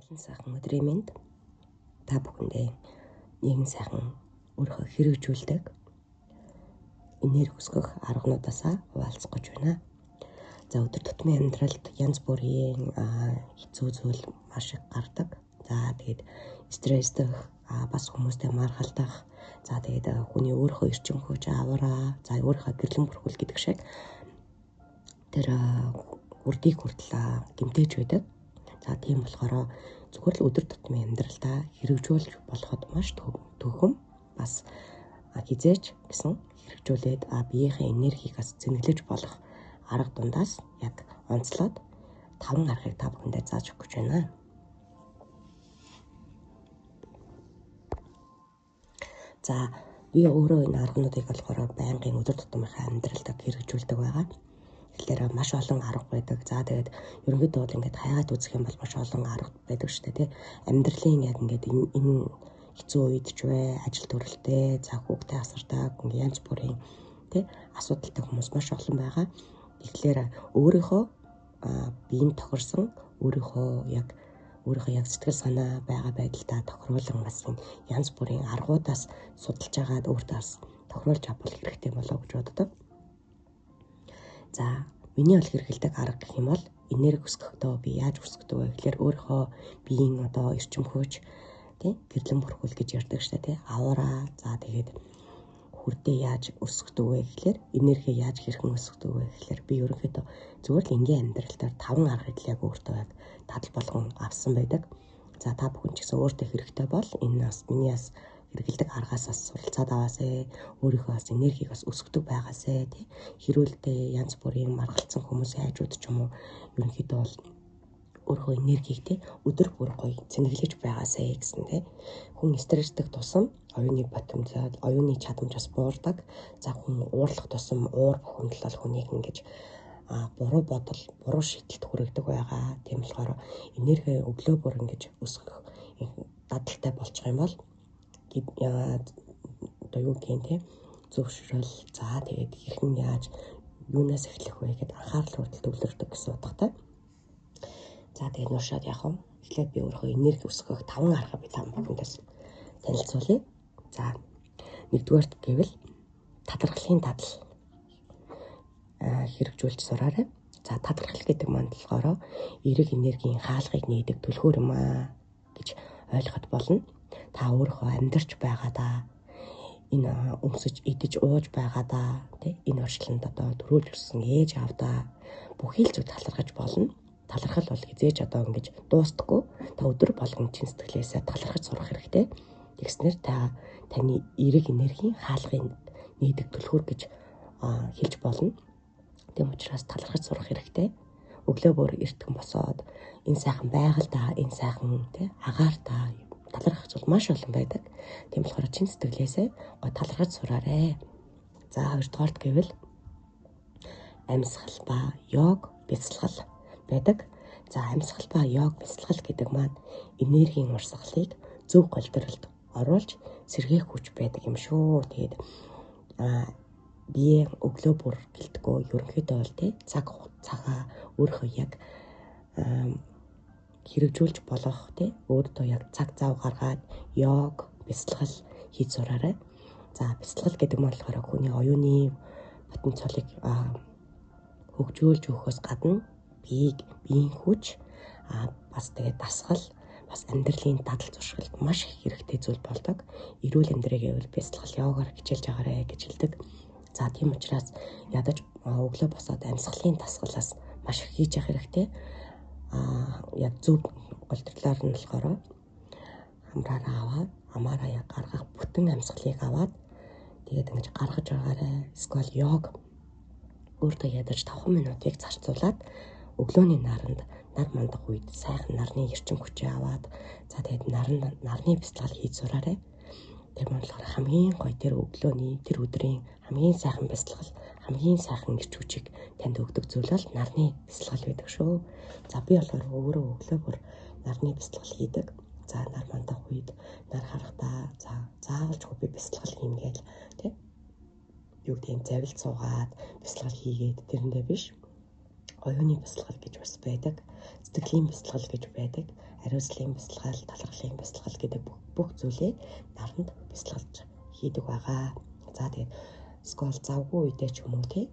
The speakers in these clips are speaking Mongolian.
Олон сайхан өдрийн мэнд та бүхэндээ нэгэн сайхан өөрийнхөө хэрэгжүүлдэг энерги өсгөх аргануудаасаа хуваалцах гэж байна. За өдөр тутмын амьдралд янз бүрийн хэцүү зүйл маш их гардаг. За тэгээд стрессдэх, бас хүмүүстэй маргалдах, за тэгээд хүний өөрийнхөө эрчим хүч аваараа, за өөрийнхөө гэрлэн бүрхүүл гэдэг шиг тэр үрдийг хүртэл гэмтэж байдаг. За тийм болохоор зүгээр л өдөр тутмын амьдралдаа хэрэгжүүлж болоход маш төвхөн бас хизээч гэсэн хэрэгжүүлээд биеийнхээ энергийг бас зэнгэлэж болох арга дундаас яг онцлоод 5 аргыг та бүхэндээ зааж өгөх гэж байна. За би өөрөө энэ аргануудыг болохоор байнгын өдөр тутмынхаа амьдралд хэрэгжүүлдэг байгаа. Тэгэхээр маш олон арга байдаг. За тэгээд ерөнхийдөө бол ингээд хайгаад үзэх юм бол маш олон арга байдаг шүү дээ, тий. Амьдралын яг ингээд энэ хэцүү үед ч вэ, ажил төрөлтэй, за хүүхдээ асардаг, ингээд янз бүрийн тий асуудалтай хүмүүс маш олон байгаа. Тэгэхээр өөрийнхөө биеийн тохирсон өөрийнхөө яг сэтгэл санаа байгаа байдалтай тохируулан бас янз бүрийн аргуудаас судалж агаад өөртөө бас тохируулж авах хэрэгтэй болов гэж боддог. За миний бол хэрэгэлдэг арга гэх юм бол энерги өсгөхдөө би яаж өсгөдөг вэ гэхээр өөрийнхөө биеийн эрчим хүч тий гэрлэн бүрхүүл гэж ярьдаг шүү дээ, тий аваараа, за тэгээд хүрдээ яаж өсгөдөг вэ гэхээр энерги яаж хэрхэн өсгөдөг вэ гэхээр би ерөнхийдөө зүгээр л энгийн амьдралаар 5 аргыг яг өөртөө яг тадал болгон авсан байдаг. За та бүхэн ч гэсэн өөртөө хэрэгтэй бол энэ бас миний бас хэрэгэлдэг аргаас бас суралцаад аваасай, өөрийнхөө бас энергийг бас өсгөдөг байгаасай, тий хэрүүлдэ янз бүрийн маргалцсан хүмүүсийн хажууд ч юм уу ерөнхийдөө бол өөрийнхөө энергийг тий өдөр бүр гоё зэнгэлж байгаасай гэсэн тий. Хүн стрессдэг тусам оюуны потенциал, оюуны чадамж бас буурдаг. За хүн уурлах тусам уур бухимдал бол хүнийг ингэж буруу бодол, буруу шийдэлд хүргэдэг байгаа. Тийм болохоор энерги өглөө бүр ингэж өсгөх дадалтай болчих юм бол юу гэх тий зөвшөөрөл, за тэгээд хэрхэн яаж юунаас эхлэх вэ гэдээ анхаарал хүртэл төвлөрдөг гэсэн утгатай. За тэгээд нуушаад яах вэ? Эхлээд би өөрийнхөө энерги өсгөх 5 арга би та бүхэндээс танилцуулъя. За нэгдүгээрт гэвэл талархлын дадал хэрэгжүүлж сураарай. За талархал гэдэг маань болохоор эерэг энергийн хаалгыг нээдэг түлхүүр юм гэж ойлгоход болно. Та өөрийнхөө амьдарч байгаадаа энэ өмсөж идэж ууж байгаадаа тий энэ орчлонд төрүүлж өссөн ээж аавдаа бүхий л зүйл талархаж болно. Талархал бол хизээж ингэж дуустдаггүй. Та өдөр болгон чин сэтгэлээсээ талархаж сурах хэрэгтэй. Тэгснээр таны эерэг энергийн хаалгыг нээдэг түлхүүр гэж хэлж болно. Тийм учраас талархаж сурах хэрэгтэй. Өглөө бүр эртхэн босоод энэ сайхан байгальдаа, энэ сайхан тий агаартай талархах зүйл маш олон байдаг. Тийм болохоор чин сэтгэлээсээ гой талархаж сураарай. За хоёрдугаарт гэвэл амьсгал ба йог бясалгал байдаг. За амьсгал ба йог бясалгал гэдэг маань энергийн урсгалыг зөв голдролд оруулж сэргээх хүч байдаг юм шүү. Тэгээд бие өглөө бүр гэлтгөө ерөнхийдөө бол тий цагаа өөрийнхөө яг хэрэгжүүлж болох тий өөртөө яг цаг зав гаргаад йог бясалгал хийж сураарай. За бясалгал гэдэг нь болохоор хүний оюуны потенциалыг хөгжүүлж өгөхөөс гадна биеийн хүч бас тэгээд дасгал бас амьдралын дадал зуршилд маш их хэрэгтэй зүйл болдог. Эрүүл амьдрыг гэвэл бясалгал йогоор хичээлж агаарэ гэж хэлдэг. За тийм учраас ядаж өглөө босоод амьсгалын дасгалаас маш их хийж явах хэрэгтэй. Яг зөв голдролоор нь болохоор хамраараа аваад амаараа яг гаргах бүтэн амьсгалыг аваад тэгээд ингэж гаргаж байгаарай. Эсвэл йог өөртөө ядаж 5 минутыг зарцуулаад өглөөний наранд нар мандах үед сайхан нарны эрчим хүчээ аваад за тэгээд нарны бясалгал хийж сураарай. Тэр болохоор хамгийн гоё тэр өглөөний тэр өдрийн хамгийн сайхан бясалгал, хамгийн сайхан эрч хүчийг танд өгдөг зүйл бол нарны бясалгал байдаг шүү. За би болохоор өөрөө өглөө бүр нарны бясалгал хийдэг. За нар мандах үед нар харахтаа за заавалж би бясалгал хийнэ гэж тий юу гэдэг завилт суугаад бясалгал хийгээд тэрэндээ биш. Оюуны бясалгал гэж бас байдаг. Сэтгэлийн бясалгал гэж байдаг. хариуцлагын бясалгал, талархлын бясалгал гэдэг бүх зүйлээ наранд бясалгалж хийдэг байгаа. За тэгээд скол завгүй үедээ ч юм уу тий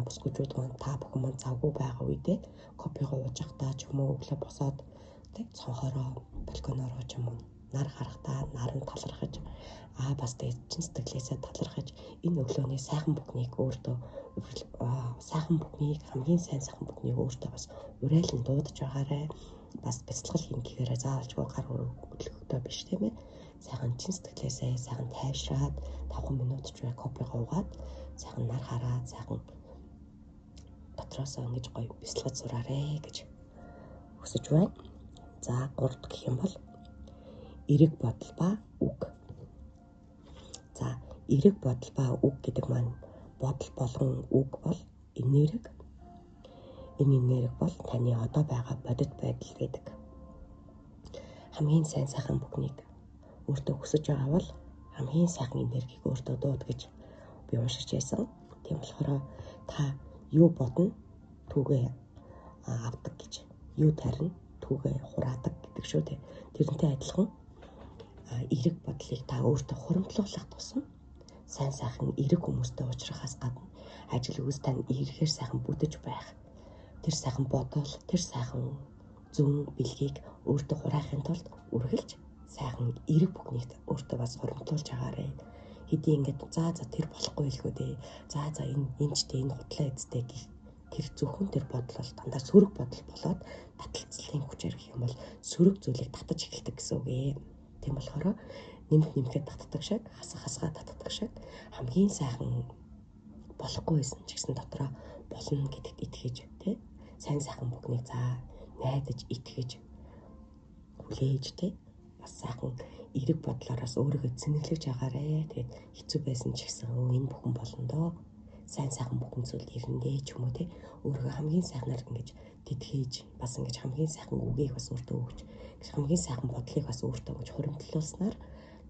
бүсгүүчүүд маань та бүхэн маань завгүй байгаа үедээ кофего ууж явахдаа ч юм уу өглөө босоод тий цонхороо балконороо ч юм уу нар харахтаа наранд талархаж бас тэгээд чин сэтгэлээсээ талархаж энэ өглөөний сайхан бүхнийг өөртөө сайхан бүхнийг хамгийн сайн сайхан бүхнийг өөртөө бас урайлан дуудаж байгаарэ. Бас бяцлал хийн гэхээр заавалжгүй гар хөдлөхтэй биш тийм ээ. Сайхан чин сэтгэлээсээ сайхан тайвшраад 5 минут ч бай кофего уугаад сайхан нар хараад сайхан дотроосоо ингэж гоё бяцлагж сураарэ гэж хүсэж байна. За 3 гэх юм бол эрэг бодол ба үг. За эрэг бодол ба үг гэдэг маань бодол болон үг бол энерги. Энэ энерги бол таны одоо байгаа бодит байдал гэдэг. Хамгийн сайн сайхан бүхнийг өөртөө хүсэж байгаа бол хамгийн сайхан энергийг өөртөө дууд гэж би уншиж байсан. Тийм болохоор та юу бодно түүгээ авдаг гэж. Юу тарина түүгээ хураадаг гэдэг шүү дээ. Тэрнтэй адилхан эрэг бодлыг та өөртөө хуримтлуулах тусам сайн сайхан эрэг хүмүүстэй уулзрахаас гадна ажил үйл тань эргээр сайхан бүтэж байх. Тэр сайхан бодол, тэр сайхан зүүн бэлгийг өөртөө хураахын тулд үргэлж сайхан эрэг бүхнийг өөртөө бас хуримтлуулж агаарэ. Хэдий ингээд за тэр болохгүй илгүү дээ. За энэ ч дээ энэ хутлаа эцтэй гэх тэр зөвхөн тэр бодол бол дандаа сөрөг бодол болоод таталцлын хүчээр гэх юм бол сөрөг зүйлийг татаж эхэлдэг гэсэн үг ээ. Тийм болохоор нэмэхэд татдаг шиг, хасгаа татдаг шиг хамгийн сайхан болохгүй байсан ч гэсэн дотроо болно гэдэгт итгэж тий сайн сайхан бүхнийг найдаж итгэж хүлээж тий бас сайхан эрэг бодлоороос өөрийгөө цэнэглэж агаарэ. Тэгээд хэцүү байсан ч гэсэн энэ бүхэн болно доо. Сайн сайхан бүхэн зүйл ирэндээ ч юм уу тий өөрийгөө хамгийн сайхнаар ингэж тэтгэж бас ингэж хамгийн сайхан үгийг бас өөртөө өгч хамгийн сайхан бодлыг бас өөртөө гэж хуримтлуулснаар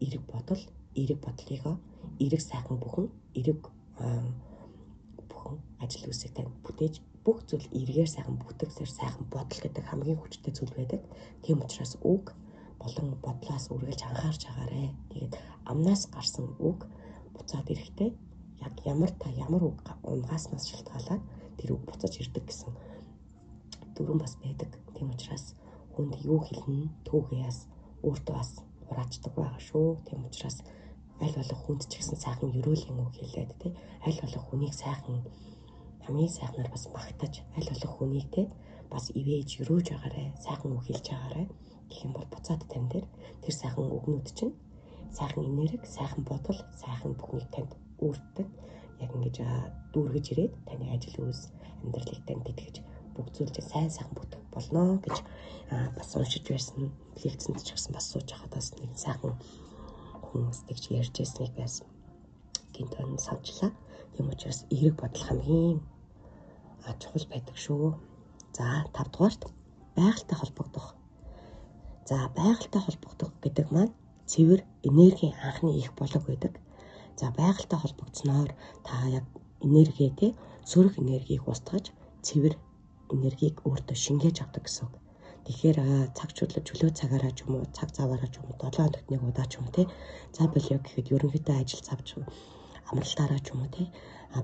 эрэг бодлыгоо эрэг сайхан бүхэн ажил үсэг тань бүтээж бүх зүйл эргээр сайхан бүтээгсээр сайхан бодол гэдэг хамгийн хүчтэй зүйл байдаг. Тийм учраас үг болон бодлоос үргэлж анхаарч агаарэ. Тэгээд амнаас гарсан үг буцаад ирэхдээ яг ямар үг унгааснаас шалтгаалаад тэр үг буцаж ирдэг гэсэн дүрэн бас байдаг. Тийм учраас хүнд юу хэлнэ түүгээс өөртөө бас хураачдаг байгаа шүү. Тийм учраас аль болох хүнд ч гэсэн сайхан ерөөлийн үг хэлээд тий аль болох хүнийг сайхан хамгийн сайхнаар бас магтаж аль болох хүнийг тий бас ивэж ерөөж агаарэ сайхан үг хэлж агаарэ гэх юм бол буцаад тань дээр тэр сайхан үгнүүд чинь сайхан энерги сайхан бодол сайхан бүхнийг танд өөртөө яг ингэж дүүргэж ирээд таны ажил үйлс амьдралыг танд тэтгэж бүх зүйл чинь сайн сайхан бүтэх болно гэж бас уншиж байсан. Лекцэнд ч гэсэн бас сууж байхад бас нэг сайхан хүмүүс тэгж ярьж байсныг байсан. Гинт он санчлаа. Тийм учраас эрэг бодол хамгийн чухал байдаг шүү. За 5 дугаарт байгальтай холбогдох. За байгальтай холбогдох гэдэг маань цэвэр энергийн анхны их болог байдаг. За байгальтай холбогдсноор та яг энергитэй сөрөг энергийг устгаж цэвэр энергийг өөртөө шингээж авдаг гэсэн үг. Тэгэхээр цаг чөлөө цагаараа ч юм уу цаг заваараа ч юм уу 7 хоногт нэг удаа ч юм тий. За болио гэхэд ерөнхийдөө ажил завч амралтаараа ч юм уу тий.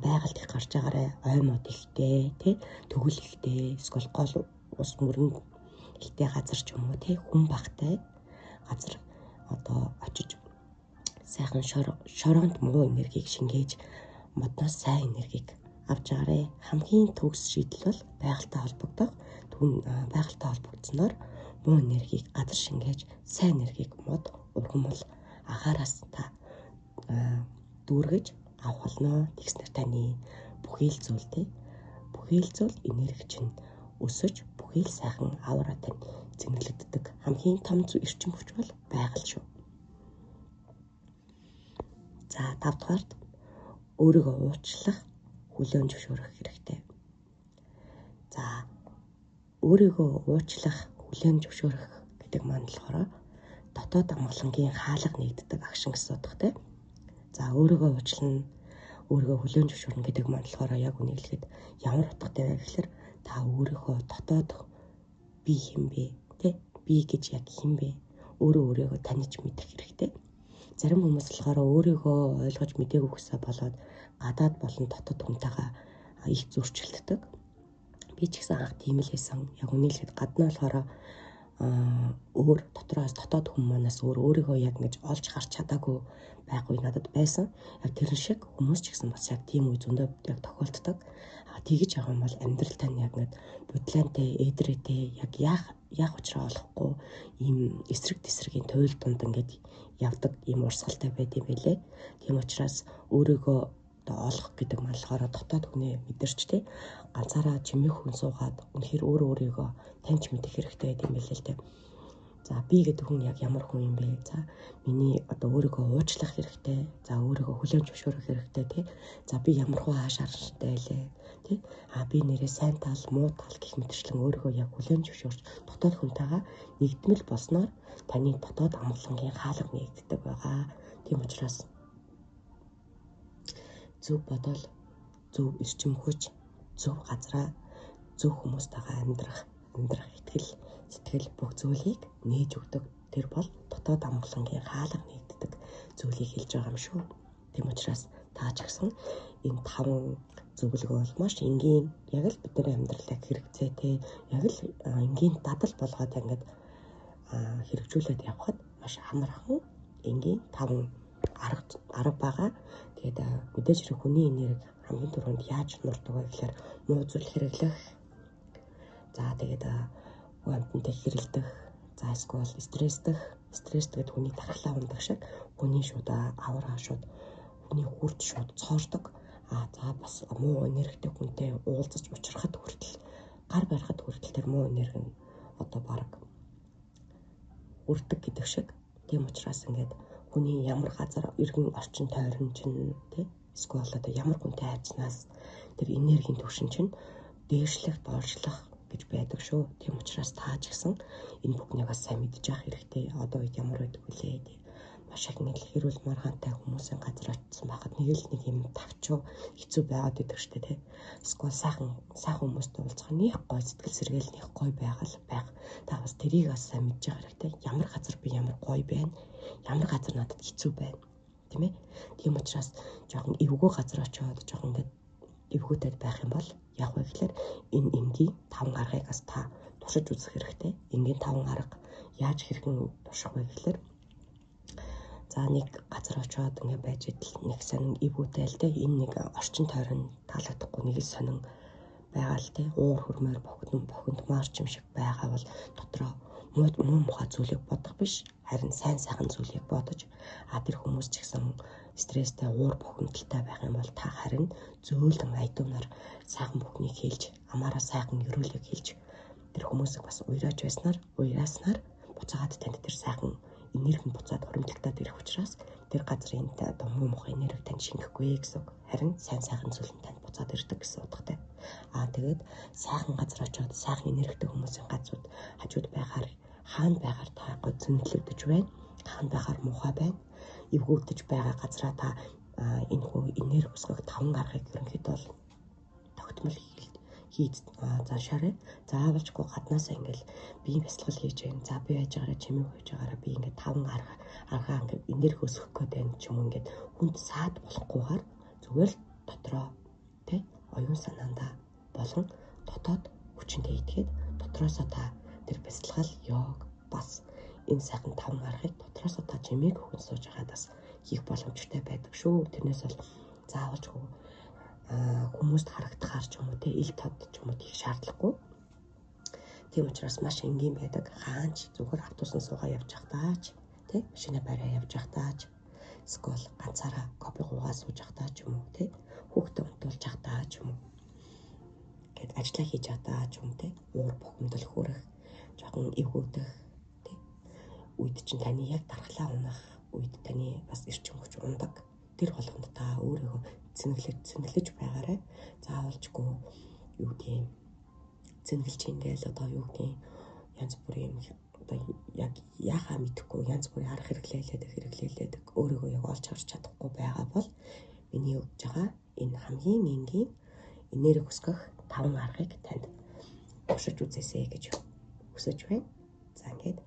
Байгальд их гарч байгаарэ ой мод ихтэй тий. Төгөл ихтэй эсвэл гол ус мөрөнд ихтэй газар ч юм уу тий. Хүн багтай газар одоо очиж сайхан шороонд муу энергийг шингээж модноос сайн энергийг авч агаарэ. Хамгийн төгс шийдэл бол байгальтай холбогдох. Байгальтай холбогдсноор муу энергийг газар шингээж сайн энергийг мод ургамал агаараас та дүүргэж авах болно. Тэгснээр таны бүхэл зүйл энерги чинь өсөж бүхэл сайхан авраа тань зэмлэгддэг. Хамгийн том эрчим хүч бол байгаль шүү. За 5 дугаарт өөрийгөө уучлах, хүлээн зөвшөөрөх хэрэгтэй. За өөрийгөө уучлах, хүлээн зөвшөөрөх гэдэг маань болохоор дотоод амгалангийн хаалга нэгддэг агшин гэсэн утгатай. За өөрийгөө уучлах, өөрийгөө хүлээн зөвшөөрнө гэдэг маань болохоор яг үнэхээр ямар утгатай вэ гэхээр та өөрийнхөө дотоод би хэм бэ тий би гэж яг хэн бэ? Өөрийгөө таних мэдэх хэрэгтэй. Зарим хүмүүс болохоор өөрийгөө ойлгож мдээгүй хүсээ болоод гадаад болон дотоод хүнтэйгээ их зөрчилддөг. Би ч гэсэн анх тийм л байсан. Яг үнэхээр гаднаа болохоор өөр дотроос дотоод хүн манаас өөрийгөө яг ингэж олж харж чадаагүй байхгүй надад байсан. Яг тэр шиг хүмүүс ч гэсэн бас яг тийм үе зөндөө яг тохиолддог. Тэгэж явах юм бол амьдрал тань яг нэг бодлоонтэй, эдрээтэй яг яах учраа олохгүй ийм эсрэг тесрэгийн туйл дунд ингээд явдаг ийм урсгалтай байд юм байлээ. Тийм учраас өөрийгөө олох гэдэг маань болохоор дотоод хүнээ мэдэрч тий ганцаараа чимээх хүн суугаад үнэхээр өөрийгөө таньж мэдэх хэрэгтэй гэдэг юм байлээ л дээ. За би гэдэг хүн яг ямар хүн юм бэ? За миний одоо өөрийгөө уучлах хэрэгтэй. За өөрийгөө хүлээн зөвшөөрөх хэрэгтэй тий. За би ямар хуу шаарчтай байлээ тий. Би нэрээ сайн тал, муу тал гэх мэтчлэн өөрийгөө яг хүлээн зөвшөөрч дотоод хүнтэйгээ нэгдмэл болсноор таны дотоод амгалангийн хаалга нэгддэг байгаа. Тийм учраас зөв бодол, зөв эрчим хүч, зөв газраа, зөв хүмүүстэйгээ амьдрах сэтгэл бүх зүйлийг нээж өгдөг. Тэр бол дотоод амгалангийн хаалга нэгддэг зүйлийг хэлж байгаа юм шүү. Тийм учраас та ч гэсэн энэ 5 зөвлөгөө бол маш энгийн яг л бидний амьдралд хэрэгцээтэй яг л энгийн дадал болгоод ингээд хэрэгжүүлээд явхад маш амархан энгийн 5 арга байгаа. Тэгээд мэдээж хэрэг хүний энерги хамгийн түрүүнд яаж нурдаг вэ гэхээр муу зүйл хэрэглэх. За тэгээд амтантай хэрэлдэх. За эсвэл стресстэйг хүний тархлаа ундаг шиг хүний шууд авраа шууд хүний хүрд шууд цоордог. За бас муу энергитэй хүнтэй уулзаж учрахад хүртэл гар барихад хүртэл тэр муу энерги нь одоо баг үрдэг гэдэг шиг. Тийм учраас ингээд хүний ямар газар иргэн орчин тойрон чинь тий эсвэл одоо ямар хүнтэй хайцнаас тэр энергийн түвшин чинь дээшлэх, доорчлох гэж байдаг шүү. Тийм учраас та ч гэсэн энэ бүхнийг бас сайн мэдж явах хэрэгтэй. Одоо үед ямар байдаг вүлээ тий. Маш их нэг хэрүүл маргаантай хүмүүсийн газар очсон байхад нэг юм тавчуу хэцүү байгаад идэг штэ тий. Эсвэл сайхан хүмүүстэй уулзах нэг гой сэтгэл сэргээл нэг гой байх. Та бас тэрийг бас сайн мэдж явах хэрэгтэй. Ямар газар би ямар гой байна. Ямар газар надад хэцүү байна. Тийм ээ. Тийм учраас жоохон эвгүй газар очиод жоохон ингээд эвгүйтэй байх юм бол яг вэ гэхээр энэ энгийн 5 аргыг бас та туршиж үзэх хэрэгтэй. Энгийн 5 арга яаж хэрхэн турших вэ гэхээр за нэг газар очиод ингээд байж идэл нэг сонин эвгүйтэй л дээ. Энэ нэг орчин тойрон таалагдахгүй нэг л сонин байгаа л дээ. Уур хөрмөөр бохиндмаар юм шиг байгаа бол дотроо муу мухай зүйлийг бодох биш. Харин сайхан зүйлийг бодож тэр хүмүүс ч гэсэн стресстэй уур бохиндолтой байх юм бол та харин зөөлөн айдуунаар сайхан бүхнийг хэлж амаараа сайхан өрөөлөг хэлж тэр хүмүүсийг бас уйрааснаар буцаагаад танд тэр сайхан энерги буцаад хуримтлагдаад ирэх учраас тэр газрын одоо муу мухай энерги тань шингэхгүй гэсэн үг. Харин сайхан зүйл нь танд буцаад ирдэг гэсэн утгатай. Тэгээд сайхан газар очиод сайхан энергитэй хүмүүсийн газрууд хажууд байхаар хаана байгаар та гойцонлогдож байна. Хаана байгаар муухай байна. Эвгүүдэж байгаа газраа та энэ хөө энерги өсгөх 5 аргыг ерөнхийдөө бол тогтмол хийж заашаарай. Заавалжгүй гаднаасаа ингээл биеийн бясалгал хийж байна. За би яаж байгаараа чимээг хийж байгаараа би ингээд 5 аргаа ингээд энерги өсгөх гээд байна ч юм ингээд хүнд саад болохгүйгээр зүгээр л дотроо тий оюун санаандаа болон дотоод хүчинтэй итгээд дотроосоо та тэр бясалгал йог бас энэ сайхан 5 аргыг дотроосоо та чимээг хөн сууж байгаад бас хийх боломжтой байдаг шүү. Тэрнээс бол заавалжгүй хүмүүст харагдахаар ч юм уу те ил тод ч юм уу хийх шаардлагагүй. Тийм учраас маш энгийн байдаг. Хаач зүгээр автобусан суугаа явж явахтаач те машина бараа явж явахтаач эсвэл ганцаараа кофе гуугаа сууж явахтаа ч юм уу те хүүхдээ унтуулж явахтаа ч юм уу гэд ажиллаа хийж явахтаа ч юм те уур бухимдал хүрэх жоохон эвгүүдэх те үед чинь таны яг дархлаа унах үед таны бас эрчим хүч ундаг. Тэр болгонд та өөрийгөө цэнгэлж байгаарай. Заавалжгүй юу гэм цэнгэлж ингээл одоо юу гэм янз бүрийн одоо яг яхаа мэдэхгүй янз бүрийн арга хэрэглээлээд өөрийгөө яг олж харж чадахгүй байгаа бол миний өгж байгаа энэ хамгийн энгийн энерги өсгөх 5 аргыг танд туршиж үзээсэй гэж хүсэж байна. За За ингээд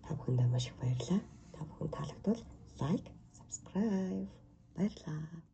та бүхэндээ маш их баярлалаа. Та бүхэн таалагдвал лайк, subscribe баярлалаа.